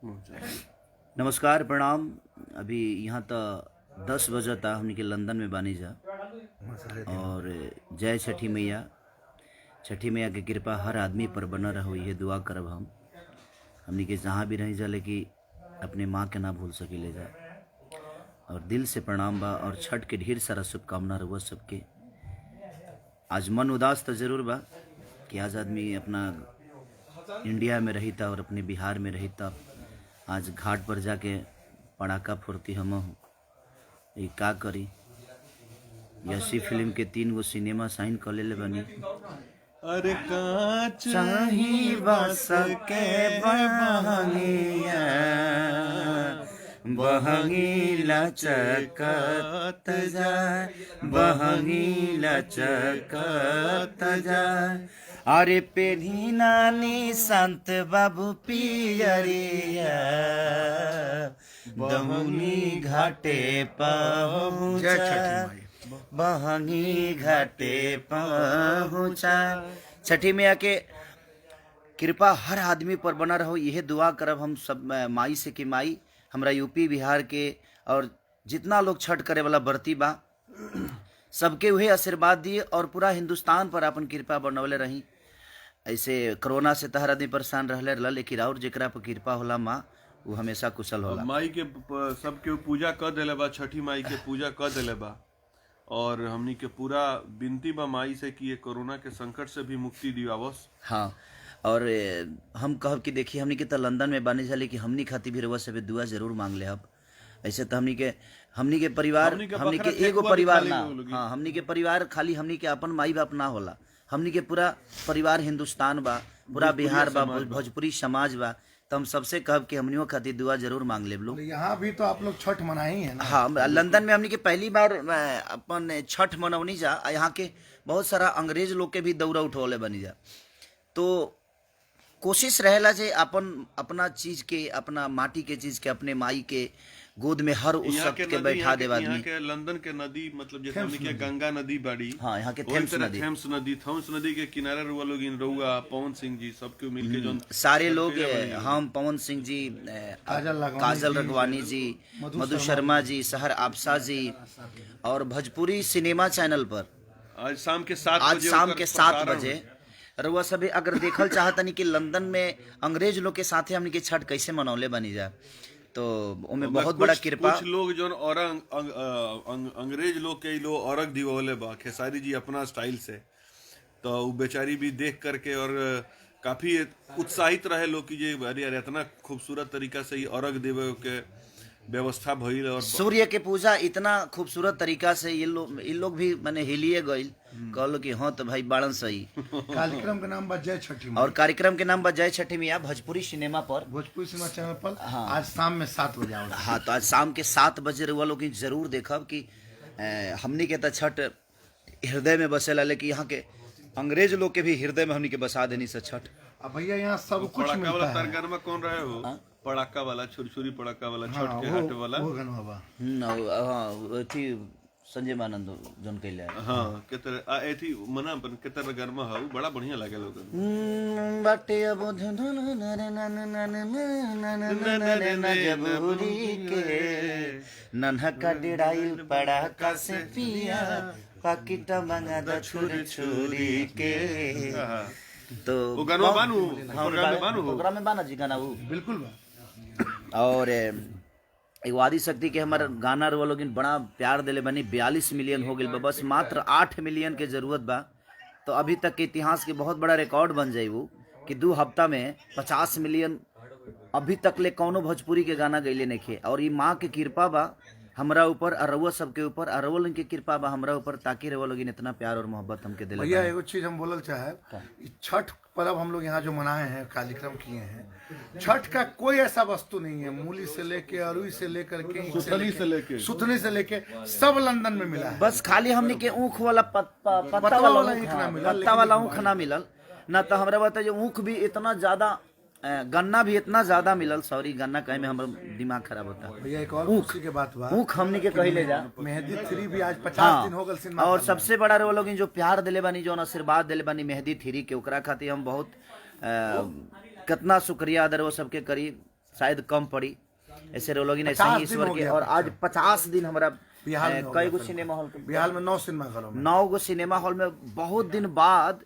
नमस्कार, प्रणाम। अभी यहाँ तो 10 बजता, हमनी के लंदन में बानी जा। और जय छठी मैया। छठी मैया के कृपा हर आदमी पर बना रहो, ये दुआ करब हम। हमनी के जहाँ भी रही जा, लेकिन अपने माँ के ना भूल सकी ले जा। और दिल से प्रणाम बा और छठ के ढेर सारा शुभकामना रहुआ सबके। आज मन उदास तो जरूर बा कि आज आदमी अपना इंडिया में रही था और अपने बिहार में रही था। आज घाट पर जाके पड़ाका फोड़ती हम ये का करी। यसी फिल्म के 3 गो सिनेमा साइन कर ले बनी। अरे कांच चाही बस के बहंगिया, बहंगी लचकत जाए, बहंगी लचकत जाए। अरे पेढ़ी नानी संत बाबू पियरिया, दमुनी घाटे पहुँचा, बहंगी घाटे पहुँचा। छठी मैया के कृपा हर आदमी पर बना रहो, यह दुआ करब हम सब माई से कि माई हमरा यूपी बिहार के और जितना लोग छठ करे वाला बरती बा सबके वही आशीर्वाद दिए और पूरा हिंदुस्तान पर अपन कृपा बनौले रही। ऐसे कोरोना से तहर आदमी परेशान रहले लेकिन और जेकरा पर कृपा होला माँ वो हमेशा कुशल होला। माई के सबके पूजा कर देले बा, छठी माई के पूजा कर देले बा। और हमनी के पूरा विनती बा माई से कि ये कोरोना के संकट से भी मुक्ति दिवावस। हाँ, और हम कहब कि देखिए हमनी के तो लंदन में बानी जा, लेकिन हमनी खातिर भी रउआ सब दुआ जरूर मांग ले। अब ऐसे तो हमनी के परिवार, हमनी के एगो परिवार ना, हाँ हमनी के परिवार खाली हमनी के अपन माई बाप ना होला। हमनी के पूरा परिवार हिंदुस्तान बा, पूरा बिहार बा, भोजपुरी समाज बा। तो हम सबसे कहब कि हमनियों खातिर दुआ जरूर मांग ले लोग। यहाँ भी तो आप लोग छठ मनाई है ना? हाँ, लंदन में हमनी के पहली बार अपन छठ मनवनी जा। यहाँ के बहुत सारा अंग्रेज लोग के भी दौरा उठौले बनी जा। तो कोशिश रहेला जे अपना चीज के, अपना माटी के चीज के, अपने माई के गोद में हर उस सब के बैठा दे आदमी। यहाँ के लंदन के नदी मतलब जैसे हमनी के गंगा नदी बड़ी, हाँ यहाँ के थेम्स नदी के किनारे रुआ लोग इन रउआ पवन सिंह जी सबके मिलके जो सारे लोग, हम पवन सिंह जी, काजल रघवानी जी, मधु शर्मा जी, सहर आपसा जी, और भोजपुरी सिनेमा चैनल पर आज शाम के 7 बजे रउआ सभी अगर देखल चाहतनी कि लंदन में अंग्रेज लोग के साथे हमनी के छठ कैसे मनौले बनी जा, तो उनमें बहुत बड़ा कृपा। कुछ लोग जो और अंग्रेज लोग के लोग औरग दिवले बा खेसारी जी अपना स्टाइल से, तो वो बेचारी भी देख करके और काफी उत्साहित रहे लोग कि जे अरे इतना खूबसूरत तरीका से ही औरग देवे के व्यवस्था भइल। और सूर्य के पूजा इतना खूबसूरत तरीका से इन लोग भी मैंने हिलिए गइल, कहलो कि हाँ तो भाई बाड़न सही। कार्यक्रम के नाम बा जय छठी मैया, और कार्यक्रम के नाम बा जय छठी मैया भोजपुरी सिनेमा पर, भोजपुरी सिनेमा चैनल पर। हाँ। आज शाम में 7 बजे आओ। हाँ, तो आज शाम के 7 बजे रउआ लोग जरूर देखब कि हमनी के तो छठ हृदय में बसेला, लेकिन यहाँ के अंग्रेज लोग के भी हृदय में हमनी के बसा देनी से छठ। अब भैया यहाँ सब कुछ मिलता है। तरगर में कौन रहे हो? पड़ाका वाला, छुरछुरी पड़ाका वाला, छठ के हट वाला। वो गन बाबा। हाँ, थी संजय मानंद जोन कैले। हाँ, केतर एथी मना पर केतर गरमा हाउ बड़ा बढ़िया लागे लोग। बाटे अब जबूरी के नन्हा डिड़ाइल पड़ाका से पिया, पाकिट मंगा द छुरछुरी के। तो वो गाना बानू, प्रोग्राम में बाना जी गाना वो बिल्कुल बा। और एगो आदिशक्ति के हमारे गाना रो लोग बड़ा प्यार दिले बनी। 42 मिलियन हो गई, बस मात्र 8 मिलियन के जरूरत बा। तो अभी तक के इतिहास के बहुत बड़ा रिकॉर्ड बन जाये वो कि 2 हफ्ता में 50 मिलियन अभी तक ले कौनो भोजपुरी के गाना गईले नहीं। और ये माँ के कृपा बा हमरा ऊपर, अरवा सबके ऊपर, अरवल के कृपा बा हमरा ऊपर, ताकि रवा लोग इतना प्यार और मोहब्बत हमके दिले। भैया एगो चीज हम बोलल चाहे, छठ पर्व हम लोग यहाँ जो मनाए हैं, कार्यक्रम किए हैं, छठ का कोई ऐसा वस्तु नहीं है, मूली से लेके, अरुई से लेकर के, सुथनी से लेके सब लंदन में मिला है। बस खाली हमने के ऊख वाला पत्ता वाला ऊख ना मिलल ना। तो हमरा बता जो ऊख भी इतना ज्यादा, गन्ना भी इतना ज्यादा मिलल। सॉरी, गन्ना कहे में हमारा दिमाग खराब होता है। भैया एक और खुशी के बात बा, ऊख हमने के कही ले जा। मेहंदी 3 भी आज 50 दिन हो गल सिनेमा। और सबसे बड़ा रो लोग जो प्यार दिले बानी, जो आशीर्वाद दिले बानी मेहंदी 3 के, ओकरा खातिर हम बहुत कितना शुक्रिया अदर वो सबके करी। शायद कम पड़ी, ऐसे रोलोगी ने 50 सही दिन ईश्वर हो के। गया और आज 50 दिन हमारा बिहार में हो कई गया गो फिल्म सिनेमा हॉल के, बिहार में 9 सिनेमा घरों में 9 गो सिनेमा हॉल में बहुत दिन बाद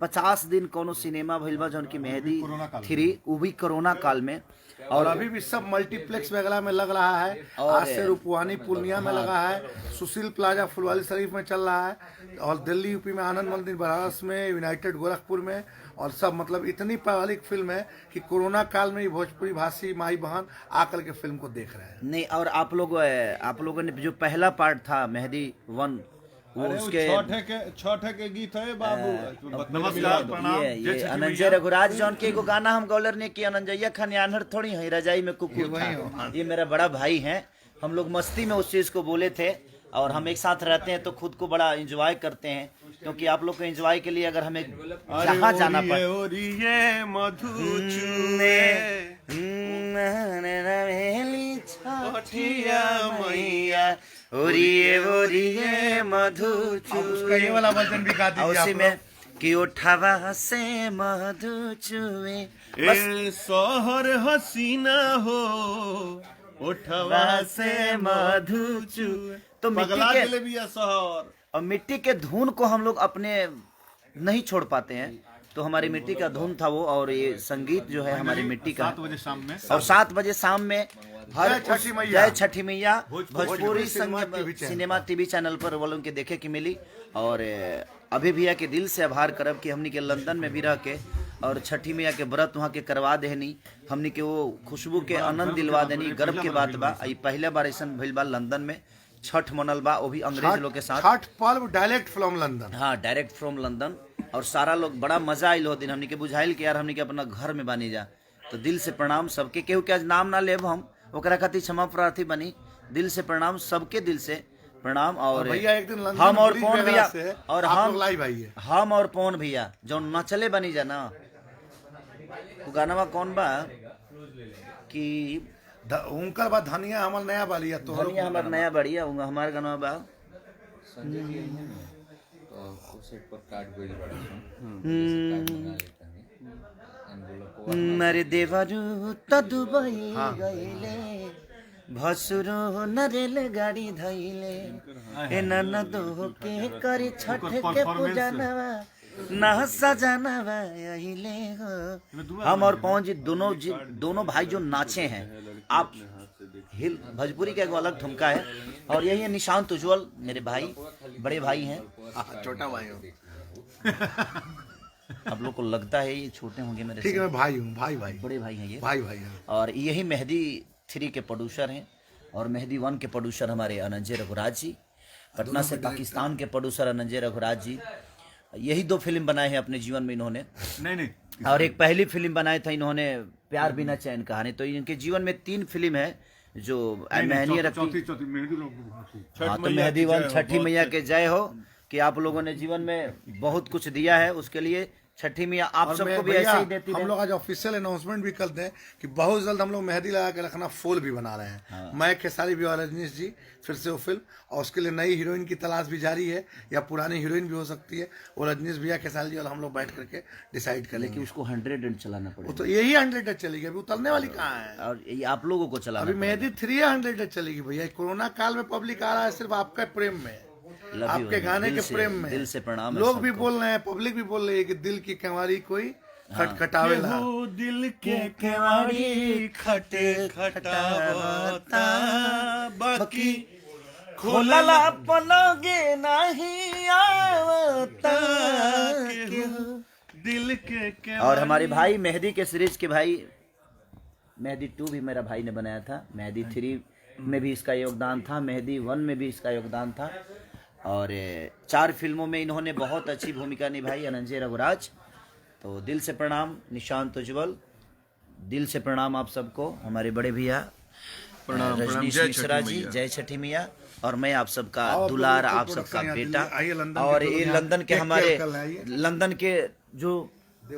50 दिन कोनो सिनेमा भइल बा, जौन की मेहदी 3 वो भी कोरोना काल में। और अभी भी सब मल्टीप्लेक्स वगैरह में लग रहा है। आज से रूपवानी पूर्णिया में लगा है, सुशील प्लाजा फुलवारी शरीफ में चल रहा है, और दिल्ली यूपी में आनंद मंदिर बनारस में, यूनाइटेड गोरखपुर में, और सब मतलब इतनी पब्लिक फिल्म है कि कोरोना काल में ही भोजपुरी भाषी माई बहन आकर के फिल्म को देख रहे हैं। नहीं, और आप लोगों ने जो पहला पार्ट था मेहदी 1, वो उसके छठे के गीत है बाबू। नमस्कार, प्रणाम। ये अनंजय रघुराज जौन के एगो गाना हम गौलर ने की, अनंजया खनियानर थोड़ी है, रजाई में कुकुर था। ये मेरा बड़ा भाई है, हम लोग मस्ती में उस चीज को बोले थे, और हम एक साथ रहते हैं तो खुद को बड़ा एंजॉय करते हैं, क्योंकि आप लोग को एंजॉय के लिए अगर हमें जहाँ जाना पड़े ये वाला वर्जन भी गा दीजिए उसी आप में कि उठावा से मधु चुए, ए शहर हसीना हो उठवा से मधु चुए। तो पगला मिट्टी दिले के बिया शहर। और मिट्टी के धुन को हम लोग अपने नहीं छोड़ पाते हैं, तो हमारी मिट्टी का धुन था वो। और ये संगीत जो है हमारी मिट्टी का, 7 बजे शाम में, और 7 बजे शाम में हर जय छठी मैया। जय छठी मैया भोजपुरी सिनेमा टीवी चैनल पर वालों के देखे की मिली। और अभी भैया के दिल से आभार करब कि हमनी के लंदन में भी रह के और छठी मैया के व्रत वहाँ के करवा देनी, हमनी के वो खुशबू के आनंद दिलवा देनी, गर्व के बात बा। पहले बार ऐसा भइल बा लंदन में छठ मनल बा, वो भी अंग्रेज लोग के साथ। छठ पर्व डायरेक्ट फ्रॉम लंदन। हाँ, डायरेक्ट फ्रॉम लंदन। और सारा लोग बड़ा मजा आइल हो दिन, हमनी के बुझाइल कि यार हमनी के अपना घर में बानी जा। तो दिल से प्रणाम सबके, केहू के आज नाम ना लेब हम, ओकरा खातिर क्षमा प्रार्थी बनी। दिल से प्रणाम सबके, दिल से प्रणाम। और भैया एक दिन लंदन हम और पुलिस पवन वगैरह भैया से और आप हम लोग लाइव आइए। हम और पवन भैया जो नचले बनी जा ना, वो गाना कौन बा कि उनकर बाद धनिया हमर नया बाली है, तोहर धनिया हमार नया बढ़िया हमार गाना बा मरे देवरू त दुबई गइले भसुरो नरेल गाड़ी धइले ए ननदो के करी छठ के पूजनवा ना सजनवा अहिले हो। हम और पवन जी दोनों भाई जो नाचे हैं, आप हिल भोजपुरी का एक अलग ठुमका है। और यही है निशांत उज्जवल, मेरे भाई, बड़े भाई हैं। छोटा भाई हूँ। आप लोग को लगता है ये छोटे होंगे मेरे ठीक से, है, मैं भाई हूँ, भाई बड़े भाई हैं ये। भाई हैं। और यही मेहदी 3 के प्रोड्यूसर हैं, और मेहदी 1 के प्रोड्यूसर हमारे अनंजय रघुराज जी, पटना से पाकिस्तान के प्रोड्यूसर अनंजय रघुराज जी। यही 2 फिल्म बनाए हैं अपने जीवन में इन्होंने, नहीं और एक पहली फिल्म बनाए था इन्होंने प्यार बिना चैन कहानी। तो इनके जीवन में 3 फिल्म है जो महनीय रखती। चौथी मेहंदी लोग हाँ, तो मेहदी 1 छठी मैया के जय हो कि आप लोगों ने जीवन में बहुत कुछ दिया है, उसके लिए छठी मैया आप सबको भी ऐसे ही देती हम रहे। लोग आज ऑफिशियल अनाउंसमेंट भी कर दें कि बहुत जल्द हम लोग मेहंदी लगा के रखना फूल भी बना रहे हैं। मैं खेसारी भी और रजनीश जी फिर से वो फिल्म, और उसके लिए नई हीरोइन की तलाश भी जारी है, या पुरानी हीरोइन भी हो सकती है। वो रजनीश भैया खेसारी जी और हम लोग बैठ करके डिसाइड करेंगे कि उसको 100 चलाना वो पड़ेगा, तो यही 100 चलेगी, अभी उतरने वाली कहाँ है। और ये आप लोगों को चलाना अभी मेहंदी 3 100 चलेगी भैया। कोरोना काल में पब्लिक आ रहा है सिर्फ आपका प्रेम में, Love you, आपके गाने के प्रेम में। दिल से प्रणाम है लोग भी सबको। बोल रहे हैं, पब्लिक भी बोल रही है कि दिल की कंवारी कोई खटखटावेला। दिल के केवाड़ी खटे खटावता बाकी खोलला पलोगे नहीं आवता दिल के और हमारे भाई मेहदी के सीरीज के भाई, मेहदी 2 भी मेरा भाई ने बनाया था, मेहदी 3 में भी इसका योगदान था, मेहदी 1 में भी इसका योगदान था, और 4 फिल्मों में इन्होंने बहुत अच्छी भूमिका निभाई अनंजय रघुराज। तो दिल से प्रणाम निशांत उज्जवल, दिल से प्रणाम आप सबको, हमारे बड़े भैया रजनीश मिश्रा जी, जय छठी मैया। और मैं आप सबका दुलार, आप सबका बेटा। और ये लंदन के हमारे लंदन के जो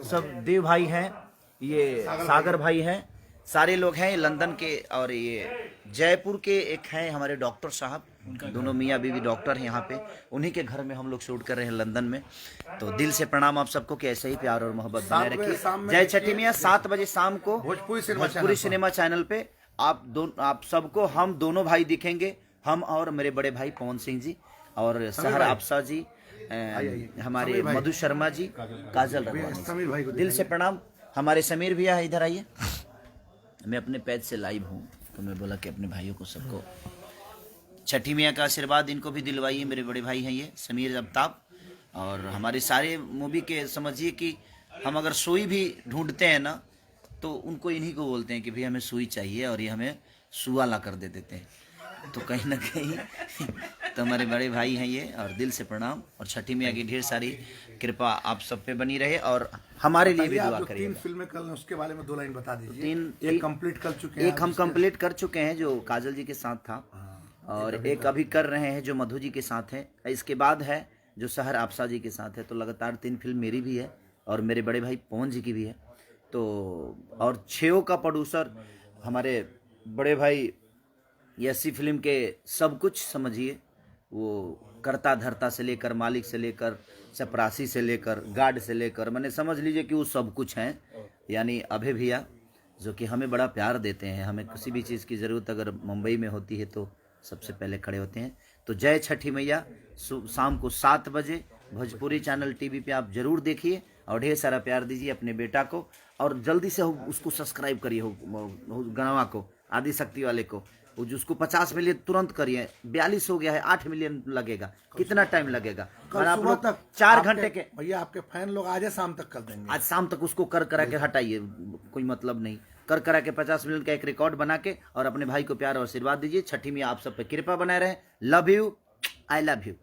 सब देव भाई हैं, ये सागर भाई हैं, सारे लोग हैं लंदन के। और ये जयपुर के एक हैं हमारे डॉक्टर साहब, दोनों मियाँ बीवी डॉक्टर हैं यहाँ पे, उन्हीं के घर में हम लोग शूट कर रहे हैं लंदन में। तो दिल से प्रणाम आप सबको कि ऐसे ही प्यार और मोहब्बत बनाए 7 बजे रखिए। शाम में जय छठी मैया 7 बजे शाम को भोजपुरी सिनेमा चैनल पे आप सबको हम दोनों भाई दिखेंगे, हम और मेरे बड़े भाई पवन सिंह जी और सहर आपसा जी, हमारे मधु शर्मा जी, काजल समीर भाई को दिल से प्रणाम। हमारे समीर भैया है इधर आइए। मैं अपने पेज से लाइव हूँ तो मैं बोला कि अपने भाइयों को सबको छठी मैया का आशीर्वाद इनको भी दिलवाइए। मेरे बड़े भाई हैं ये समीर अफ्ताब। और हमारे सारे मूवी के समझिए कि हम अगर सुई भी ढूंढते हैं ना तो उनको इन्हीं को बोलते हैं कि भाई हमें सुई चाहिए, और ये हमें सुआ ला कर दे देते हैं। तो कहीं ना कहीं तो हमारे बड़े भाई हैं ये, और दिल से प्रणाम। और छठी मैया की ढेर सारी कृपा आप सब पे बनी रहे और हमारे लिए भी दुआ करिए। 3 फिल्में कल उसके बारे में 2 लाइन बता दीजिए। 3 एक कंप्लीट कर चुके हैं, एक हम कंप्लीट कर चुके हैं जो काजल जी के साथ था, और एक अभी कर रहे हैं जो मधु जी के साथ है। इसके बाद है जो सहर आपसा जी के साथ है। तो लगातार 3 फिल्म मेरी भी है और मेरे बड़े भाई पवन जी की भी है। तो और 6 का प्रोड्यूसर हमारे बड़े भाई ऐसी फिल्म के सब कुछ समझिए, वो करता धरता से लेकर मालिक से लेकर चपरासी से लेकर गार्ड से लेकर, मैंने समझ लीजिए कि वो सब कुछ हैं। यानी अभय भैया जो कि हमें बड़ा प्यार देते हैं, हमें किसी भी चीज़ की ज़रूरत अगर मुंबई में होती है तो सबसे पहले खड़े होते हैं। तो जय छठी मैया शाम को 7 बजे भोजपुरी चैनल टीवी पे आप जरूर देखिए और ढेर सारा प्यार दीजिए अपने बेटा को, और जल्दी से उसको सब्सक्राइब करिए गणवा को, आदि शक्ति वाले को। वो जिसको 50 मिलियन तुरंत करिए, 42 हो गया है, 8 मिलियन लगेगा, कितना टाइम लगेगा? कल आप सुबह लोग तक 4 घंटे के, भैया आपके फैन लोग आज शाम तक कर देंगे। आज शाम तक उसको कर करा के हटाइए, कोई मतलब नहीं। कर करा के 50 मिलियन का एक रिकॉर्ड बना के और अपने भाई को प्यार और आशीर्वाद दीजिए। छठी में आप सब पे कृपा बनाए रहे। Love you, I love you.